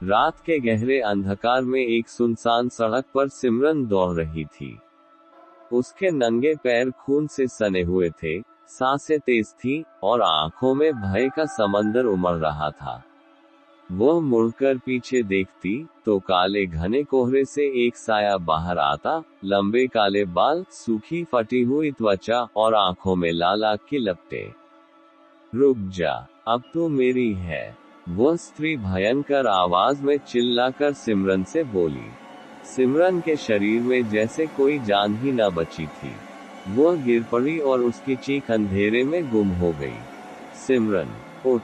रात के गहरे अंधकार में एक सुनसान सड़क पर सिमरन दौड़ रही थी। उसके नंगे पैर खून से सने हुए थे, सांसें तेज थी और आंखों में भय का समंदर उमड़ रहा था। वह मुड़कर पीछे देखती तो काले घने कोहरे से एक साया बाहर आता, लंबे काले बाल, सूखी फटी हुई त्वचा और आंखों में लाल आग की लपटें। रुक जा, अब तू मेरी है, वह स्त्री भयंकर आवाज में चिल्लाकर सिमरन से बोली। सिमरन के शरीर में जैसे कोई जान ही न बची थी। वह गिर पड़ी और उसकी चीख अंधेरे में गुम हो गई। सिमरन, उठ,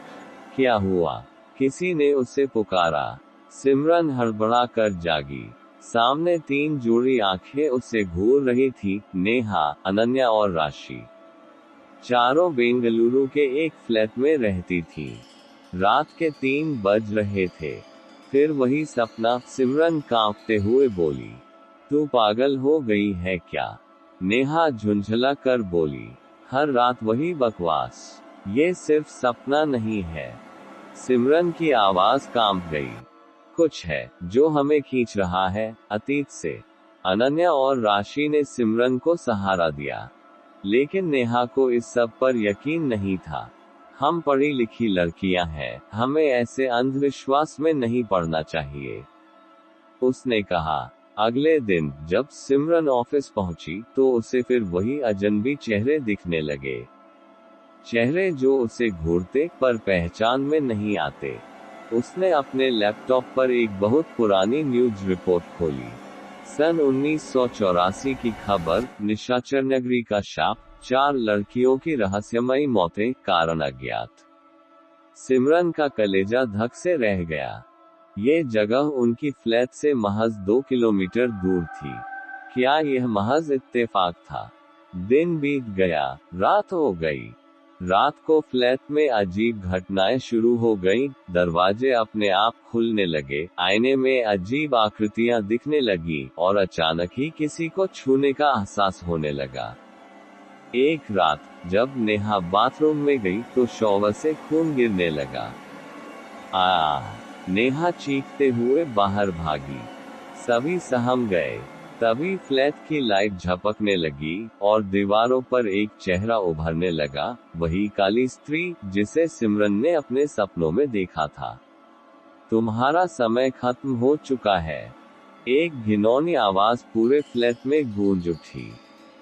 क्या हुआ? किसी ने उसे पुकारा। सिमरन हड़बड़ा कर जागी। सामने 3 जोड़ी आंखें उसे घूर रही थी, नेहा, अनन्या और राशि। चारों बेंगलुरु के एक फ्लैट में रहती थी। रात के 3 बज रहे थे। फिर वही सपना, सिमरन कांपते हुए बोली। तू पागल हो गई है क्या? नेहा झुंझला कर बोली। हर रात वही बकवास। ये सिर्फ सपना नहीं है। सिमरन की आवाज कांप गई। कुछ है जो हमें खींच रहा है, अतीत से। अनन्या और राशि ने सिमरन को सहारा दिया, लेकिन नेहा को इस सब पर यकीन नहीं था। हम पढ़ी लिखी लड़कियां हैं, हमें ऐसे अंधविश्वास में नहीं पड़ना चाहिए, उसने कहा। अगले दिन जब सिमरन ऑफिस पहुंची तो उसे फिर वही अजनबी चेहरे दिखने लगे। चेहरे जो उसे घूरते पर पहचान में नहीं आते। उसने अपने लैपटॉप पर एक बहुत पुरानी न्यूज रिपोर्ट खोली। सन 1984 की खबर, निशाचर नगरी का शाप, 4 लड़कियों की रहस्यमयी मौतें, कारण अज्ञात। सिमरन का कलेजा धक से रह गया। ये जगह उनकी फ्लैट से महज 2 किलोमीटर दूर थी। क्या यह महज इत्तेफाक था? दिन बीत गया, रात हो गई। रात को फ्लैट में अजीब घटनाएं शुरू हो गईं। दरवाजे अपने आप खुलने लगे, आईने में अजीब आकृतियां दिखने लगी और अचानक ही किसी को छूने का एहसास होने लगा। एक रात जब नेहा बाथरूम में गई तो शॉवर से खून गिरने लगा। नेहा चीखते हुए बाहर भागी। सभी सहम गए। तभी फ्लैट की लाइट झपकने लगी और दीवारों पर एक चेहरा उभरने लगा, वही काली स्त्री जिसे सिमरन ने अपने सपनों में देखा था। तुम्हारा समय खत्म हो चुका है, एक घिनौनी आवाज पूरे फ्लैट में गूंज उठी।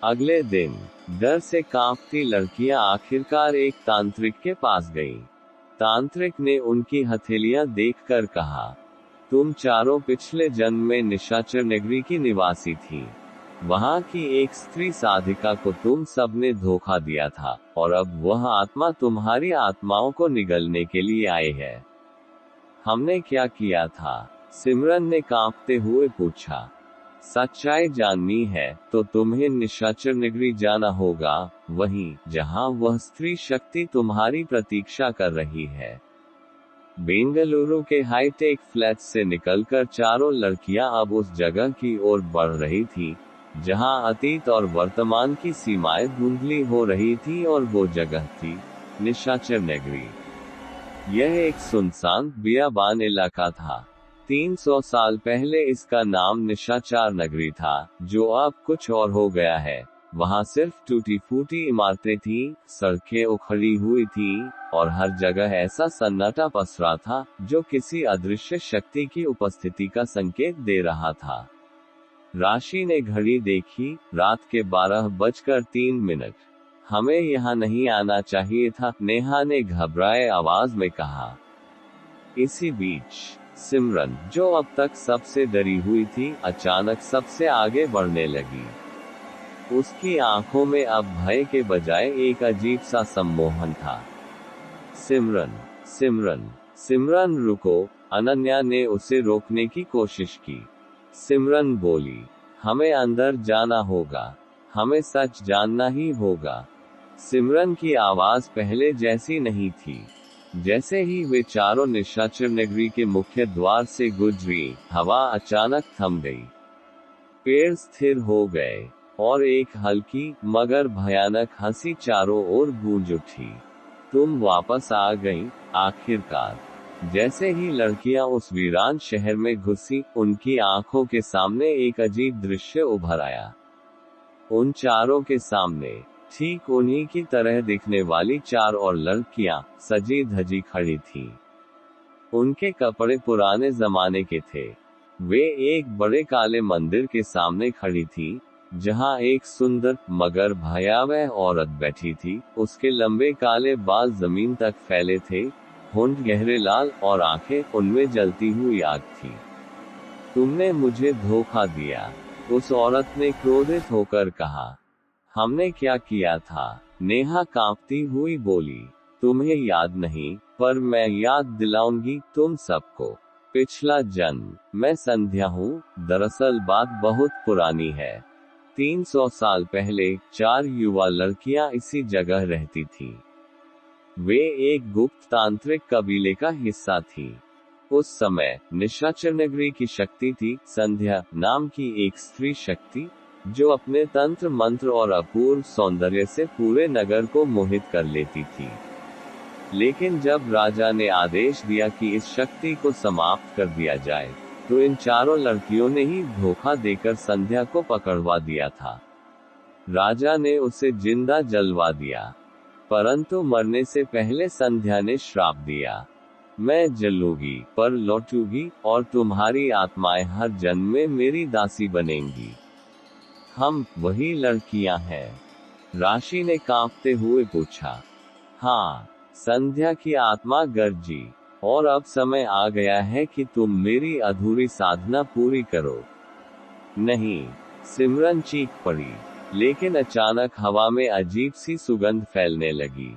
अगले दिन डर से कांपती लड़कियां आखिरकार एक तांत्रिक के पास गईं। तांत्रिक ने उनकी हथेलियां देखकर कहा, तुम चारों पिछले जन्म में निशाचर नगरी की निवासी थी। वहां की एक स्त्री साधिका को तुम सबने धोखा दिया था और अब वह आत्मा तुम्हारी आत्माओं को निगलने के लिए आई है। हमने क्या किया था? सिमरन ने कांपते हुए पूछा। सच्चाई जाननी है तो तुम्हें निशाचर नगरी जाना होगा, वहीं जहां वह स्त्री शक्ति तुम्हारी प्रतीक्षा कर रही है। बेंगलुरु के हाईटेक फ्लैट से निकलकर चारों लड़कियां अब उस जगह की ओर बढ़ रही थी, जहां अतीत और वर्तमान की सीमाएं धुंधली हो रही थी, और वो जगह थी निशाचर नगरी। यह एक सुनसान, बियाबान इलाका था। 300 साल पहले इसका नाम निशाचर नगरी था, जो अब कुछ और हो गया है। वहां सिर्फ टूटी फूटी इमारतें थीं, सड़कें उखड़ी हुई थीं, और हर जगह ऐसा सन्नाटा पसरा था जो किसी अदृश्य शक्ति की उपस्थिति का संकेत दे रहा था। राशि ने घड़ी देखी, रात के 12:03। हमें यहाँ नहीं आना चाहिए था, नेहा ने घबराए आवाज में कहा। इसी बीच सिमरन, जो अब तक सबसे डरी हुई थी, अचानक सबसे आगे बढ़ने लगी। उसकी आंखों में अब भय के बजाय एक अजीब सा सम्मोहन था। सिमरन, सिमरन, सिमरन रुको, अनन्या ने उसे रोकने की कोशिश की। सिमरन बोली, हमें अंदर जाना होगा, हमें सच जानना ही होगा। सिमरन की आवाज पहले जैसी नहीं थी। जैसे ही वे चारों निशाचर नगरी के मुख्य द्वार से गुजरी, हवा अचानक थम गई। पेड़ स्थिर हो गए और एक हल्की मगर भयानक हंसी चारों ओर गूंज उठी। तुम वापस आ गई, आखिरकार। जैसे ही लड़कियां उस वीरान शहर में घुसी, उनकी आंखों के सामने एक अजीब दृश्य उभर आया। उन चारों के सामने ठीक उन्हीं की तरह दिखने वाली 4 और लड़कियां सजी धजी खड़ी थीं। उनके कपड़े पुराने जमाने के थे। वे एक बड़े काले मंदिर के सामने खड़ी थी, जहां एक सुंदर मगर भयावह औरत बैठी थी। उसके लंबे काले बाल जमीन तक फैले थे, होंठ गहरे लाल और आंखें उनमें जलती हुई आग थी। तुमने मुझे धोखा दिया, उस औरत ने क्रोधित होकर कहा। हमने क्या किया था? नेहा कांपती हुई बोली। तुम्हें याद नहीं, पर मैं याद दिलाऊंगी तुम सबको। पिछला जन्म। मैं संध्या हूँ। दरअसल बात बहुत पुरानी है। 300 साल पहले 4 युवा लड़कियां इसी जगह रहती थीं। वे एक गुप्त तांत्रिक कबीले का हिस्सा थी। उस समय निशाचर नगरी की शक्ति थी संध्या नाम की एक स्त्री शक्ति, जो अपने तंत्र मंत्र और अपूर्व सौंदर्य से पूरे नगर को मोहित कर लेती थी। लेकिन जब राजा ने आदेश दिया कि इस शक्ति को समाप्त कर दिया जाए, तो इन चारों लड़कियों ने ही धोखा देकर संध्या को पकड़वा दिया था। राजा ने उसे जिंदा जलवा दिया, परंतु मरने से पहले संध्या ने श्राप दिया, मैं जलूंगी पर लौटूंगी और तुम्हारी आत्माएं हर जन्म में मेरी दासी बनेंगी। हम वही लड़कियां हैं? राशि ने कांपते हुए पूछा। हाँ, संध्या की आत्मा गरजी। और अब समय आ गया है कि तुम मेरी अधूरी साधना पूरी करो। नहीं, सिमरन चीख पड़ी। लेकिन अचानक हवा में अजीब सी सुगंध फैलने लगी।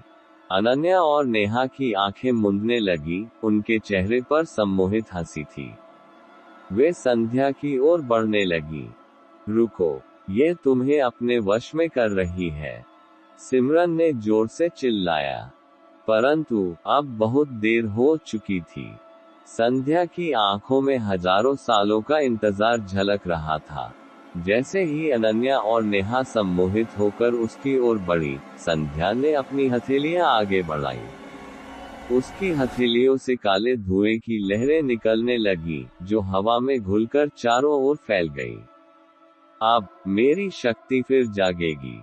अनन्या और नेहा की आंखें मूंदने लगी, उनके चेहरे पर सम्मोहित हंसी थी। वे संध्या की ओर बढ़ने लगी। रुको, ये तुम्हें अपने वश में कर रही है, सिमरन ने जोर से चिल्लाया। परंतु अब बहुत देर हो चुकी थी। संध्या की आंखों में हजारों सालों का इंतजार झलक रहा था। जैसे ही अनन्या और नेहा सम्मोहित होकर उसकी ओर बढ़ी, संध्या ने अपनी हथेलियां आगे बढ़ाई। उसकी हथेलियों से काले धुएं की लहरें निकलने लगी, जो हवा में घुलकर चारों ओर फैल गई। अब मेरी शक्ति फिर जागेगी।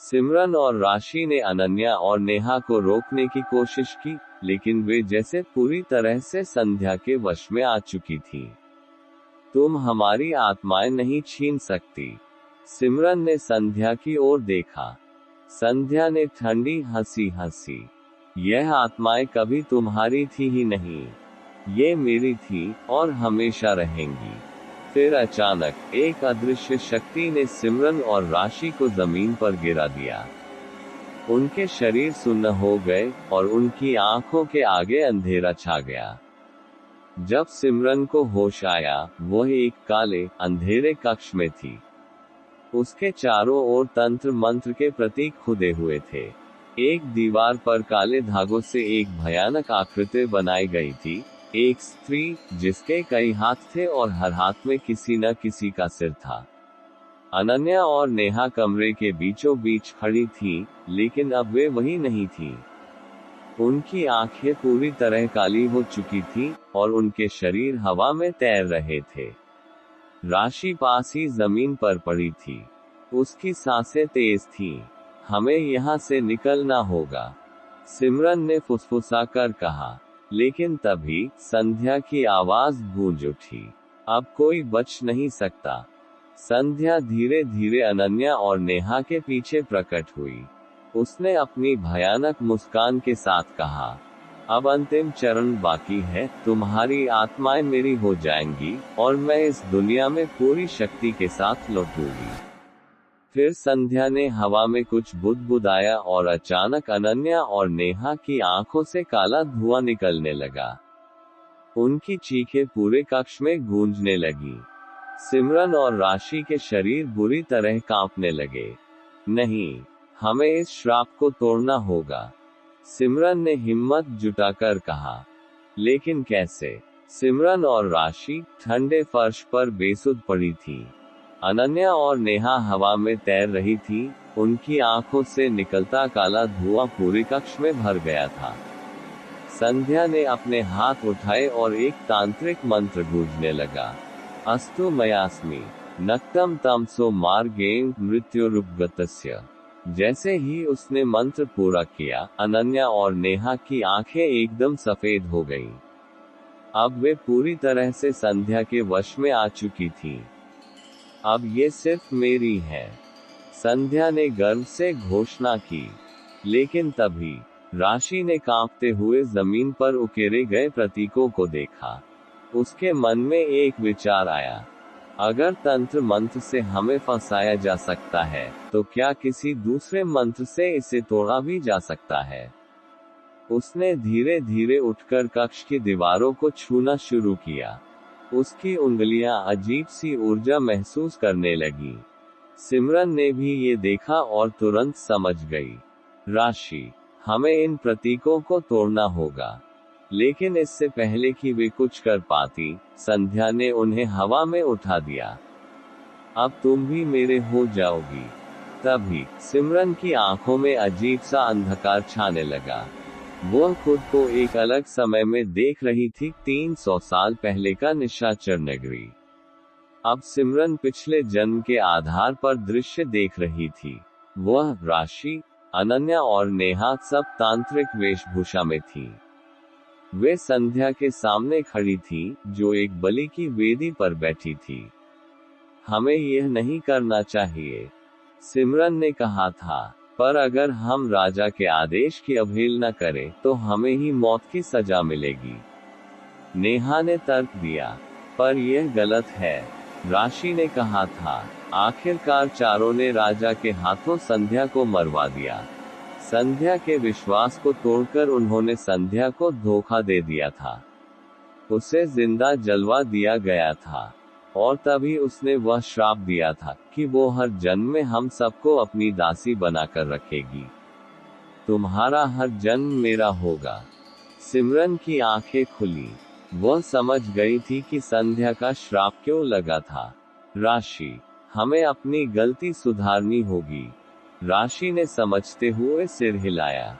सिमरन और राशि ने अनन्या और नेहा को रोकने की कोशिश की, लेकिन वे जैसे पूरी तरह से संध्या के वश में आ चुकी थी। तुम हमारी आत्माएं नहीं छीन सकती। सिमरन ने संध्या की ओर देखा। संध्या ने ठंडी हंसी हंसी। यह आत्माएं कभी तुम्हारी थी ही नहीं, ये मेरी थी और हमेशा रहेंगी। फिर अचानक एक अदृश्य शक्ति ने सिमरन और राशि को जमीन पर गिरा दिया। उनके शरीर सुन्न हो गए और उनकी आंखों के आगे अंधेरा छा गया। जब सिमरन को होश आया, वह एक काले अंधेरे कक्ष में थी। उसके चारों ओर तंत्र मंत्र के प्रतीक खुदे हुए थे। एक दीवार पर काले धागों से एक भयानक आकृति बनाई गई थी। एक स्त्री जिसके कई हाथ थे और हर हाथ में किसी न किसी का सिर था। अनन्या और नेहा कमरे के बीचों बीच खड़ी थी, लेकिन अब वे वही नहीं थी। उनकी आंखें पूरी तरह काली हो चुकी थी और उनके शरीर हवा में तैर रहे थे। राशि पास ही जमीन पर पड़ी थी। उसकी सांसें तेज थीं। हमें यहाँ से निकलना होगा, सिमरन ने फुसफुसाकर कहा। लेकिन तभी संध्या की आवाज गूंज उठी। अब कोई बच नहीं सकता। संध्या धीरे धीरे अनन्या और नेहा के पीछे प्रकट हुई। उसने अपनी भयानक मुस्कान के साथ कहा, अब अंतिम चरण बाकी है, तुम्हारी आत्माएं मेरी हो जाएंगी और मैं इस दुनिया में पूरी शक्ति के साथ लौटूंगी। फिर संध्या ने हवा में कुछ बुदबुदाया और अचानक अनन्या और नेहा की आंखों से काला धुआं निकलने लगा। उनकी चीखें पूरे कक्ष में गूंजने लगी। सिमरन और राशि के शरीर बुरी तरह कांपने लगे। नहीं, हमें इस श्राप को तोड़ना होगा, सिमरन ने हिम्मत जुटाकर कहा। लेकिन कैसे? सिमरन और राशि ठंडे फर्श पर बेसुध पड़ी थी। अनन्या और नेहा हवा में तैर रही थी। उनकी आंखों से निकलता काला धुआं पूरे कक्ष में भर गया था। संध्या ने अपने हाथ उठाए और एक तांत्रिक मंत्र गूंजने लगा। अस्तु मयास्मि नक्तम तमसो मार्गेण मृत्युरुपगतस्य। जैसे ही उसने मंत्र पूरा किया, अनन्या और नेहा की आंखें एकदम सफेद हो गईं। अब वे पूरी तरह से संध्या के वश में आ चुकी थीं। अब ये सिर्फ मेरी है, संध्या ने गर्व से घोषणा की। लेकिन तभी राशि ने कांपते हुए जमीन पर उकेरे गए प्रतीकों को देखा। उसके मन में एक विचार आया, अगर तंत्र मंत्र से हमें फंसाया जा सकता है, तो क्या किसी दूसरे मंत्र से इसे तोड़ा भी जा सकता है? उसने धीरे धीरे उठकर कक्ष की दीवारों को छूना शुरू किया। उसकी उंगलियां अजीब सी ऊर्जा महसूस करने लगी। सिमरन ने भी ये देखा और तुरंत समझ गई। राशि, हमें इन प्रतीकों को तोड़ना होगा। लेकिन इससे पहले कि वे कुछ कर पाती, संध्या ने उन्हें हवा में उठा दिया। अब तुम भी मेरे हो जाओगी। तभी सिमरन की आंखों में अजीब सा अंधकार छाने लगा। वह खुद को एक अलग समय में देख रही थी, 300 साल पहले का निशाचर नगरी। अब सिमरन पिछले जन्म के आधार पर दृश्य देख रही थी। वह, राशि, अनन्या और नेहा सब तांत्रिक वेशभूषा में थी। वे संध्या के सामने खड़ी थी, जो एक बलि की वेदी पर बैठी थी। हमें यह नहीं करना चाहिए, सिमरन ने कहा था, पर अगर हम राजा के आदेश की अवहेलना करें, तो हमें ही मौत की सजा मिलेगी। नेहा ने तर्क दिया, पर यह गलत है, राशि ने कहा था। आखिरकार चारों ने राजा के हाथों संध्या को मरवा दिया। संध्या के विश्वास को तोड़कर उन्होंने संध्या को धोखा दे दिया था। उसे जिंदा जलवा दिया गया था, और तभी उसने वह श्राप दिया था कि वो हर जन्म में हम सबको अपनी दासी बनाकर रखेगी। तुम्हारा हर जन्म मेरा होगा। सिमरन की आंखें खुली। वह समझ गई थी कि संध्या का श्राप क्यों लगा था। राशि, हमें अपनी गलती सुधारनी होगी, राशि ने समझते हुए सिर हिलाया।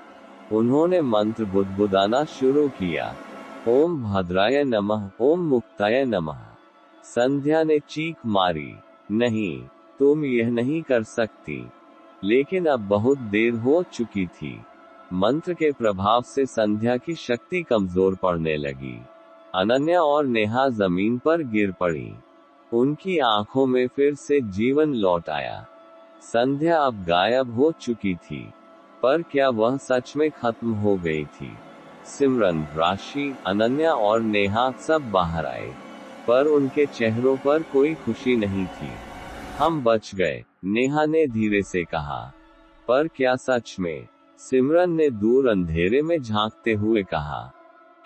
उन्होंने मंत्र बुदबुदाना शुरू किया। ओम भद्राय नमः, ओम मुक्ताय नमः। संध्या ने चीख मारी, नहीं, तुम यह नहीं कर सकती। लेकिन अब बहुत देर हो चुकी थी। मंत्र के प्रभाव से संध्या की शक्ति कमजोर पड़ने लगी। अनन्या और नेहा जमीन पर गिर पड़ी। उनकी आंखों में फिर से जीवन लौट आया। संध्या अब गायब हो चुकी थी, पर क्या वह सच में खत्म हो गई थी? सिमरन, राशि, अनन्या और नेहा सब बाहर आए, पर उनके चेहरों पर कोई खुशी नहीं थी। हम बच गए, नेहा ने धीरे से कहा। पर क्या सच में? सिमरन ने दूर अंधेरे में झांकते हुए कहा।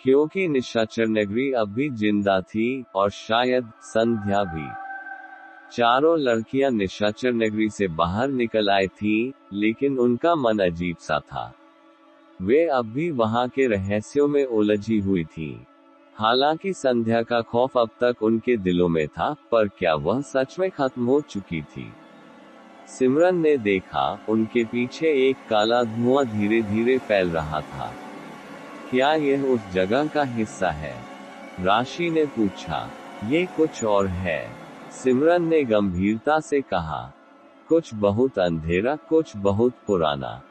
क्योंकि निशाचर नगरी अब भी जिंदा थी, और शायद संध्या भी। चारों लड़कियां निशाचर नगरी से बाहर निकल आई थीं, लेकिन उनका मन अजीब सा था। वे अब भी वहां के रहस्यों में उलझी हुई थीं। हालांकि संध्या का खौफ अब तक उनके दिलों में था, पर क्या वह सच में खत्म हो चुकी थी? सिमरन ने देखा, उनके पीछे एक काला धुआं धीरे धीरे फैल रहा था। क्या यह उस जगह का हिस्सा है? राशि ने पूछा। ये कुछ और है, सिमरन ने गंभीरता से कहा। कुछ बहुत अंधेरा, कुछ बहुत पुराना।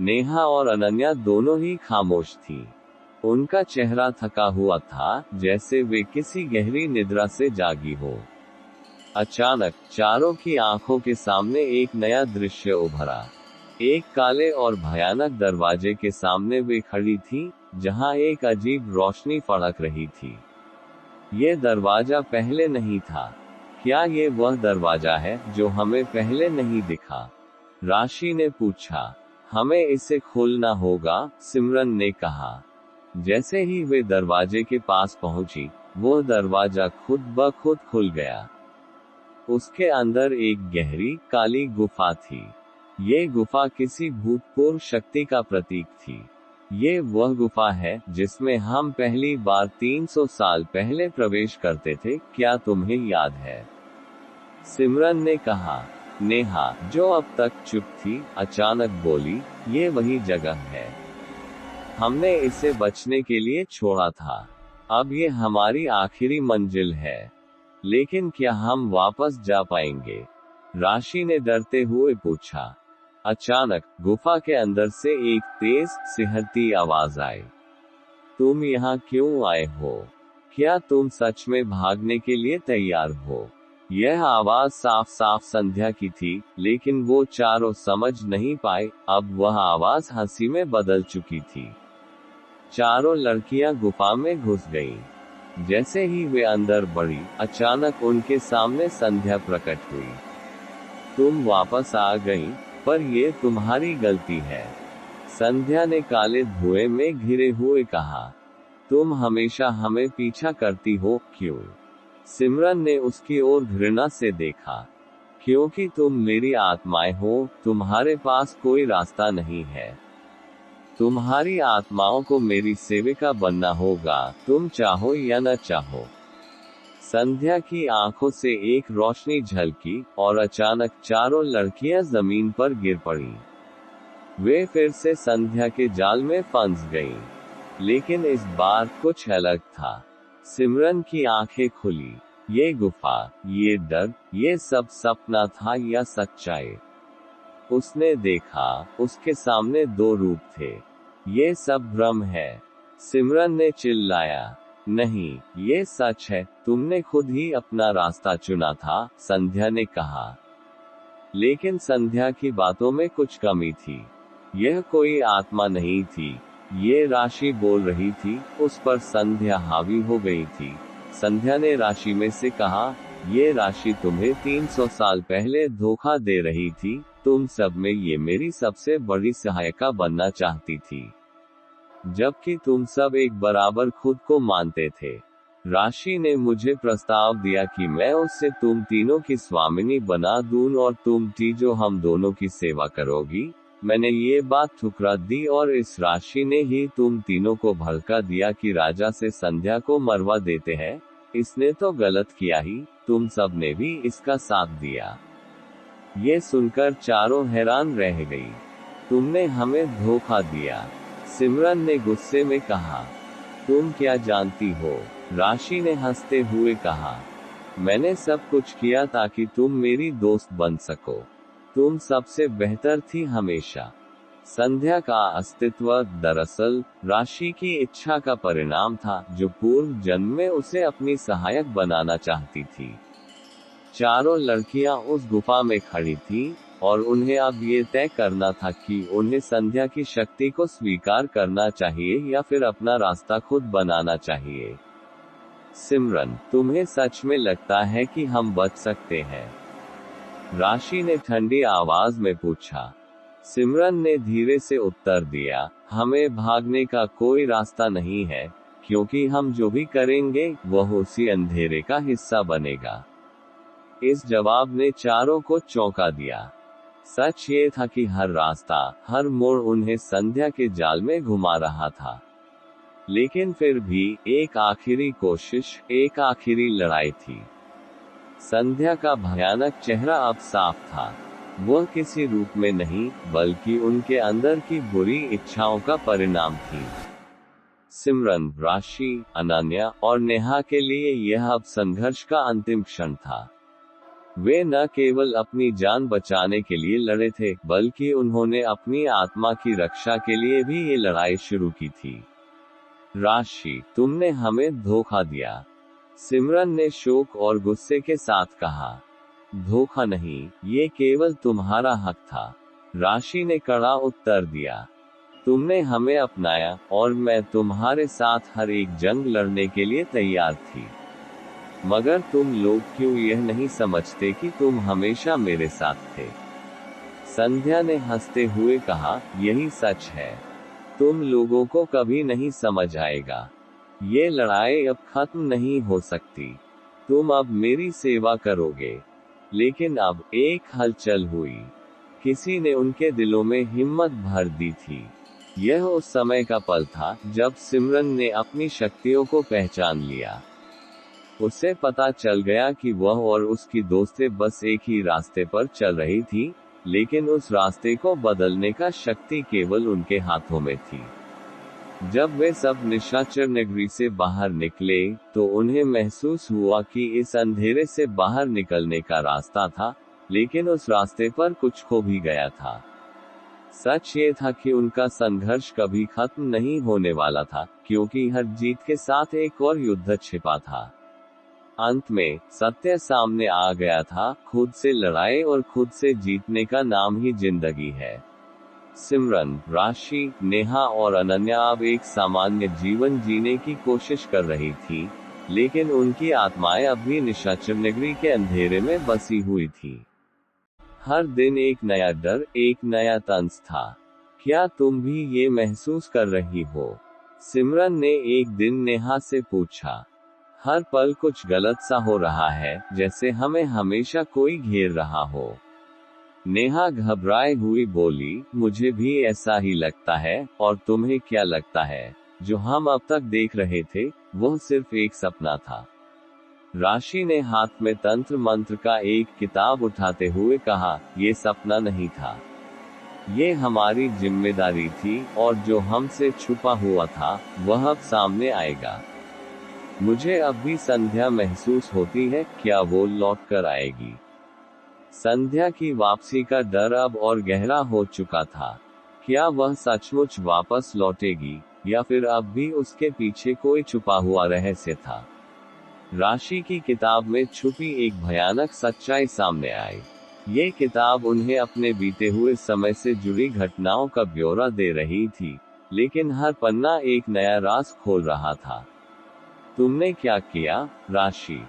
नेहा और अनन्या दोनों ही खामोश थी। उनका चेहरा थका हुआ था, जैसे वे किसी गहरी निद्रा से जागी हो। अचानक चारों की आंखों के सामने एक नया दृश्य उभरा। एक काले और भयानक दरवाजे के सामने वे खड़ी थीं, जहां एक अजीब रोशनी फड़क रही थी। ये दरवाजा पहले नहीं था। क्या ये वह दरवाजा है जो हमें पहले नहीं दिखा? राशि ने पूछा। हमें इसे खोलना होगा, सिमरन ने कहा। जैसे ही वे दरवाजे के पास पहुंची, वो दरवाजा खुद ब खुद खुल गया। उसके अंदर एक गहरी, काली गुफा थी। ये गुफा किसी भूतपूर्व शक्ति का प्रतीक थी। ये वह गुफा है जिसमें हम पहली बार 300 साल पहले प्रवेश करते थे, क्या तुम्हें याद है? सिमरन ने कहा। नेहा, जो अब तक चुप थी, अचानक बोली, ये वही जगह है। हमने इसे बचने के लिए छोड़ा था। अब ये हमारी आखिरी मंजिल है। लेकिन क्या हम वापस जा पाएंगे? राशि ने डरते हुए पूछा। अचानक गुफा के अंदर से एक तेज सिहरती आवाज आई। तुम यहाँ क्यों आए हो? क्या तुम सच में भागने के लिए तैयार हो? यह आवाज साफ साफ संध्या की थी, लेकिन वो चारों समझ नहीं पाए। अब वह आवाज हंसी में बदल चुकी थी। चारों लड़कियां गुफा में घुस गईं। जैसे ही वे अंदर बढ़ी, अचानक उनके सामने संध्या प्रकट हुई। तुम वापस आ गईं, पर ये तुम्हारी गलती है, संध्या ने काले धुएं में घिरे हुए कहा। तुम हमेशा हमें पीछा करती हो, क्यों? सिमरन ने उसकी ओर घृणा से देखा। क्योंकि तुम मेरी आत्माएं हो, तुम्हारे पास कोई रास्ता नहीं है। तुम्हारी आत्माओं को मेरी सेविका बनना होगा, तुम चाहो या न चाहो। संध्या की आंखों से एक रोशनी झलकी और अचानक चारों लड़कियां जमीन पर गिर पड़ी। वे फिर से संध्या के जाल में फंस गईं। लेकिन इस बार कुछ अलग था। सिमरन की आंखें खुली। ये गुफा, ये डर, ये सब सपना था या सच्चाई? उसने देखा, उसके सामने दो रूप थे। ये सब भ्रम है। सिमरन ने चिल्लाया। नहीं, ये सच है, तुमने खुद ही अपना रास्ता चुना था, संध्या ने कहा। लेकिन संध्या की बातों में कुछ कमी थी। यह कोई आत्मा नहीं थी, ये राशि बोल रही थी। उस पर संध्या हावी हो गई थी। संध्या ने राशि में से कहा, ये राशि तुम्हें 300 साल पहले धोखा दे रही थी। तुम सब में ये मेरी सबसे बड़ी सहायिका बनना चाहती थी, जबकि तुम सब एक बराबर खुद को मानते थे। राशि ने मुझे प्रस्ताव दिया कि मैं उससे तुम तीनों की स्वामिनी बना दूं और तुम जो हम दोनों की सेवा करोगी। मैंने ये बात ठुकरा दी और इस राशि ने ही तुम तीनों को भड़का दिया कि राजा से संध्या को मरवा देते हैं। इसने तो गलत किया ही, तुम सब ने भी इसका साथ दिया। ये सुनकर चारों हैरान रह गई। तुमने हमें धोखा दिया, सिमरन ने गुस्से में कहा। तुम क्या जानती हो? राशि ने हंसते हुए कहा। मैंने सब कुछ किया ताकि तुम मेरी दोस्त बन सको। तुम सबसे बेहतर थी हमेशा। संध्या का अस्तित्व दरअसल राशि की इच्छा का परिणाम था, जो पूर्व जन्म में उसे अपनी सहायक बनाना चाहती थी। चारों लड़कियां उस गुफा में खड़ी थीं, और उन्हें अब ये तय करना था कि उन्हें संध्या की शक्ति को स्वीकार करना चाहिए या फिर अपना रास्ता खुद बनाना चाहिए। सिमरन, तुम्हें सच में लगता है कि हम बच सकते हैं? राशि ने ठंडी आवाज में पूछा। सिमरन ने धीरे से उत्तर दिया, हमें भागने का कोई रास्ता नहीं है, क्योंकि हम जो भी करेंगे वह उसी अंधेरे का हिस्सा बनेगा। इस जवाब ने चारों को चौंका दिया। सच ये था कि हर रास्ता, हर मोड़ उन्हें संध्या के जाल में घुमा रहा था। लेकिन फिर भी एक आखिरी कोशिश, एक आखिरी लड़ाई थी। संध्या का भयानक चेहरा अब साफ था। वह किसी रूप में नहीं, बल्कि उनके अंदर की बुरी इच्छाओं का परिणाम थी। सिमरन, राशि, अनन्या और नेहा के लिए यह अब संघर्ष का अंतिम क्षण था। वे न केवल अपनी जान बचाने के लिए लड़े थे, बल्कि उन्होंने अपनी आत्मा की रक्षा के लिए भी ये लड़ाई शुरू की थी। राशि, तुमने हमें धोखा दिया, सिमरन ने शोक और गुस्से के साथ कहा। धोखा नहीं, ये केवल तुम्हारा हक था, राशि ने कड़ा उत्तर दिया। तुमने हमें अपनाया, और मैं तुम्हारे साथ हर एक जंग लड़ने के लिए तैयार थी। मगर तुम लोग क्यों यह नहीं समझते कि तुम हमेशा मेरे साथ थे? संध्या ने हंसते हुए कहा, यही सच है। तुम लोगों को कभी नहीं समझ आएगा। ये लड़ाई अब खत्म नहीं हो सकती। तुम अब मेरी सेवा करोगे। लेकिन अब एक हलचल हुई। किसी ने उनके दिलों में हिम्मत भर दी थी। यह उस समय का पल था जब सिमरन ने अपनी शक्तियों को पहचान लिया। उसे पता चल गया कि वह और उसकी दोस्तें बस एक ही रास्ते पर चल रही थी, लेकिन उस रास्ते को बदलने का शक्ति केवल उनके हाथों में थी। जब वे सब निशाचर नगरी से बाहर निकले, तो उन्हें महसूस हुआ कि इस अंधेरे से बाहर निकलने का रास्ता था, लेकिन उस रास्ते पर कुछ खो भी गया था। सच ये था कि उनका संघर्ष कभी खत्म नहीं होने वाला था, क्योंकि हर जीत के साथ एक और युद्ध छिपा था। अंत में सत्य सामने आ गया था, खुद से लड़ाई और खुद से जीतने का नाम ही जिंदगी है। सिमरन, राशि, नेहा और अनन्या अब एक सामान्य जीवन जीने की कोशिश कर रही थी, लेकिन उनकी आत्माएं अब भी निशाचर नगरी के अंधेरे में बसी हुई थी। हर दिन एक नया डर, एक नया तंज था। क्या तुम भी ये महसूस कर रही हो? सिमरन ने एक दिन नेहा से पूछा। हर पल कुछ गलत सा हो रहा है, जैसे हमें हमेशा कोई घेर रहा हो। नेहा घबराए हुई बोली, मुझे भी ऐसा ही लगता है, और तुम्हें क्या लगता है? जो हम अब तक देख रहे थे, वह सिर्फ एक सपना था। राशि ने हाथ में तंत्र मंत्र का एक किताब उठाते हुए कहा, ये सपना नहीं था। ये हमारी जिम्मेदारी थी, और जो हमसे छुपा हुआ था, वह अब सामने आएगा। मुझे अब भी संध्या महसूस होती है, क्या वो लौट कर आएगी? संध्या की वापसी का डर अब और गहरा हो चुका था। क्या वह सचमुच वापस लौटेगी, या फिर अब भी उसके पीछे कोई छुपा हुआ रहस्य था? राशि की किताब में छुपी एक भयानक सच्चाई सामने आई। ये किताब उन्हें अपने बीते हुए समय से जुड़ी घटनाओं का ब्यौरा दे रही थी, लेकिन हर पन्ना एक नया राज खोल रहा था। तुमने क्या किया, राशि?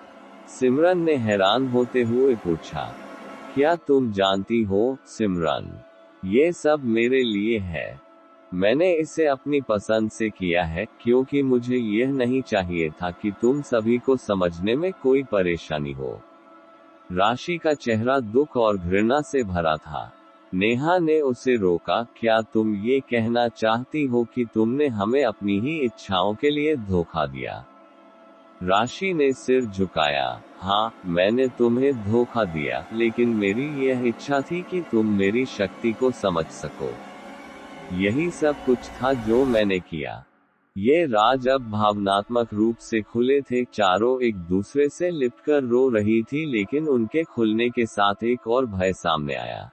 सिमरन ने हैरान होते हुए पूछा। क्या तुम जानती हो, सिमरन? ये सब मेरे लिए है। मैंने इसे अपनी पसंद से किया है, क्योंकि मुझे यह नहीं चाहिए था कि तुम सभी को समझने में कोई परेशानी हो। राशि का चेहरा दुख और घृणा से भरा था। नेहा ने उसे रोका, क्या तुम ये कहना चाहती हो कि तुमने हमें अपनी ही इच्छाओं के लिए धोखा दिया? राशि ने सिर झुकाया। हाँ, मैंने तुम्हें धोखा दिया, लेकिन मेरी यह इच्छा थी कि तुम मेरी शक्ति को समझ सको। यही सब कुछ था जो मैंने किया। ये राज अब भावनात्मक रूप से खुले थे, चारों एक दूसरे से लिपटकर रो रही थी, लेकिन उनके खुलने के साथ एक और भय सामने आया।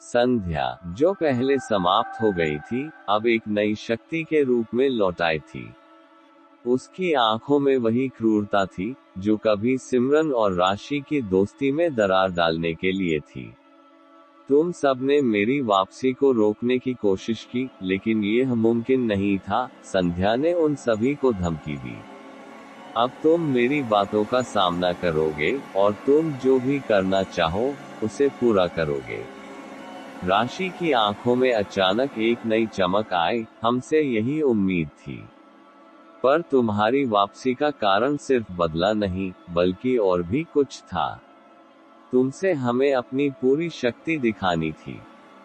संध्या, जो पहले समाप्त हो गई थी, अब एक नई शक्ति के रूप में लौट आई थी। उसकी आंखों में वही क्रूरता थी, जो कभी सिमरन और राशि की दोस्ती में दरार डालने के लिए थी। तुम सबने मेरी वापसी को रोकने की कोशिश की, लेकिन यह मुमकिन नहीं था, संध्या ने उन सभी को धमकी दी। अब तुम मेरी बातों का सामना करोगे, और तुम जो भी करना चाहो, उसे पूरा करोगे। राशि की आंखों में अचानक एक नई चमक आई। हमसे यही उम्मीद थी। पर तुम्हारी वापसी का कारण सिर्फ बदला नहीं, बल्कि और भी कुछ था। तुमसे हमें अपनी पूरी शक्ति दिखानी थी।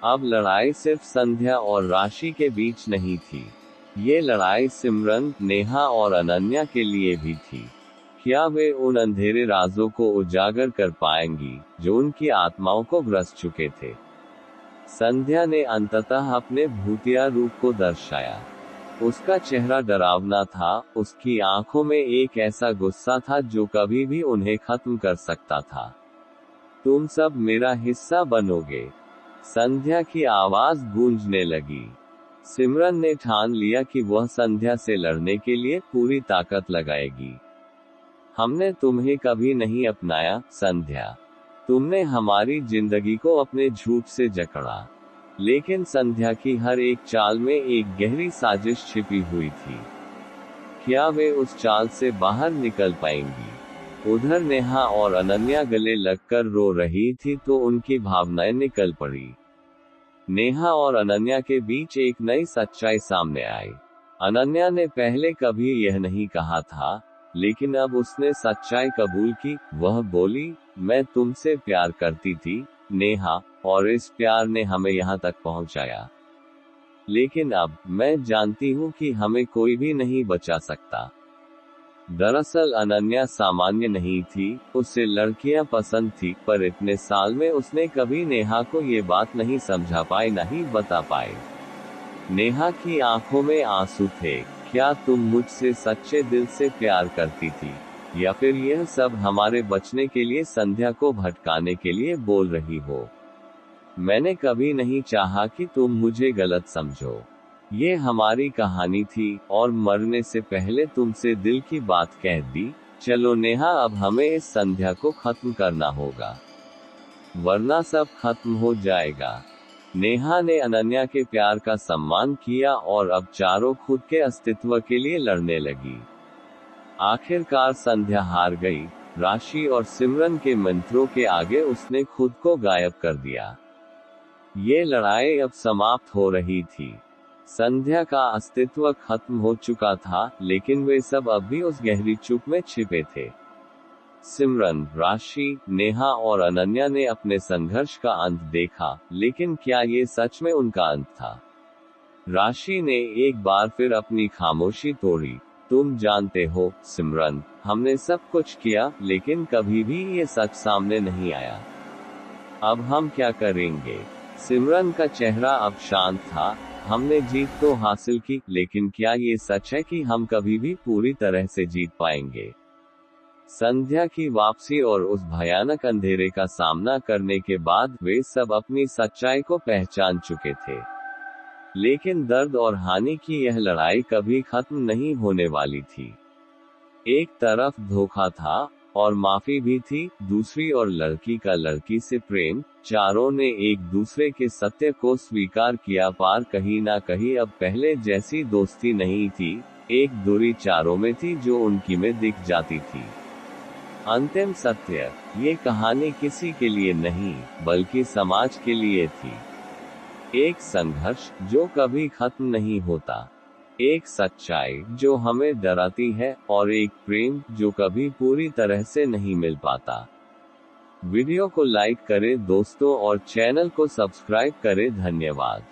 अब लड़ाई सिर्फ संध्या और राशि के बीच नहीं थी। ये लड़ाई सिमरन, नेहा और अनन्या के लिए भी थी। क्या वे उन अंधेरे राजों को उजागर कर पाएंगी, जो उनकी आत्माओं को ग्रस चुके थे? संध्या ने अंततः अपने भूतिया रूप को दर्शाया। उसका चेहरा डरावना था, उसकी आंखों में एक ऐसा गुस्सा था जो कभी भी उन्हें खत्म कर सकता था। तुम सब मेरा हिस्सा बनोगे, संध्या की आवाज गूंजने लगी। सिमरन ने ठान लिया कि वह संध्या से लड़ने के लिए पूरी ताकत लगाएगी। हमने तुम्हें कभी नहीं अपनाया, संध्या। तुमने हमारी जिंदगी को अपने झूठ से जकड़ा। लेकिन संध्या की हर एक चाल में एक गहरी साजिश छिपी हुई थी। क्या वे उस चाल से बाहर निकल पाएंगी? उधर नेहा और अनन्या गले लगकर रो रही थी, तो उनकी भावनाएं निकल पड़ी। नेहा और अनन्या के बीच एक नई सच्चाई सामने आई। अनन्या ने पहले कभी यह नहीं कहा था, लेकिन अब उसने सच्चाई कबूल की। वह बोली, मैं तुमसे प्यार करती थी, नेहा, और इस प्यार ने हमें यहाँ तक पहुँचाया। लेकिन अब मैं जानती हूँ कि हमें कोई भी नहीं बचा सकता। दरअसल अनन्या सामान्य नहीं थी, उसे लड़कियां पसंद थी, पर इतने साल में उसने कभी नेहा को ये बात नहीं समझा पाई, नहीं बता पाई। नेहा की आंखों में आंसू थे। क्या तुम मुझसे सच्चे दिल से प्यार करती थी, या फिर यह सब हमारे बचने के लिए संध्या को भटकाने के लिए बोल रही हो? मैंने कभी नहीं चाहा कि तुम मुझे गलत समझो। ये हमारी कहानी थी, और मरने से पहले तुमसे दिल की बात कह दी। चलो नेहा, अब हमें इस संध्या को खत्म करना होगा, वरना सब खत्म हो जाएगा। नेहा ने अनन्या के प्यार का सम्मान किया और अब चारों खुद के अस्तित्व के लिए लड़ने लगी। आखिरकार संध्या हार गई। राशि और सिमरन के मंत्रों के आगे उसने खुद को गायब कर दिया। ये लड़ाई अब समाप्त हो रही थी। संध्या का अस्तित्व खत्म हो चुका था, लेकिन वे सब अब भी उस गहरी चुप में छिपे थे। सिमरन, राशि, नेहा और अनन्या ने अपने संघर्ष का अंत देखा, लेकिन क्या ये सच में उनका अंत था? राशि ने एक बार फिर अपनी खामोशी तोड़ी। तुम जानते हो सिमरन, हमने सब कुछ किया, लेकिन कभी भी ये सच सामने नहीं आया। अब हम क्या करेंगे? सिमरन का चेहरा अब शांत था। हमने जीत तो हासिल की, लेकिन क्या ये सच है कि हम कभी भी पूरी तरह से जीत पाएंगे? संध्या की वापसी और उस भयानक अंधेरे का सामना करने के बाद वे सब अपनी सच्चाई को पहचान चुके थे। लेकिन दर्द और हानि की यह लड़ाई कभी खत्म नहीं होने वाली थी। एक तरफ धोखा था और माफी भी थी, दूसरी ओर लड़की का लड़की से प्रेम। चारों ने एक दूसरे के सत्य को स्वीकार किया, पार कहीं ना कहीं अब पहले जैसी दोस्ती नहीं थी। एक दूरी चारों में थी जो उनकी में दिख जाती थी। अंतिम सत्य, ये कहानी किसी के लिए नहीं, बल्कि समाज के लिए थी। एक संघर्ष जो कभी खत्म नहीं होता, एक सच्चाई जो हमें डराती है, और एक प्रेम जो कभी पूरी तरह से नहीं मिल पाता। वीडियो को लाइक करें दोस्तों और चैनल को सब्सक्राइब करें। धन्यवाद।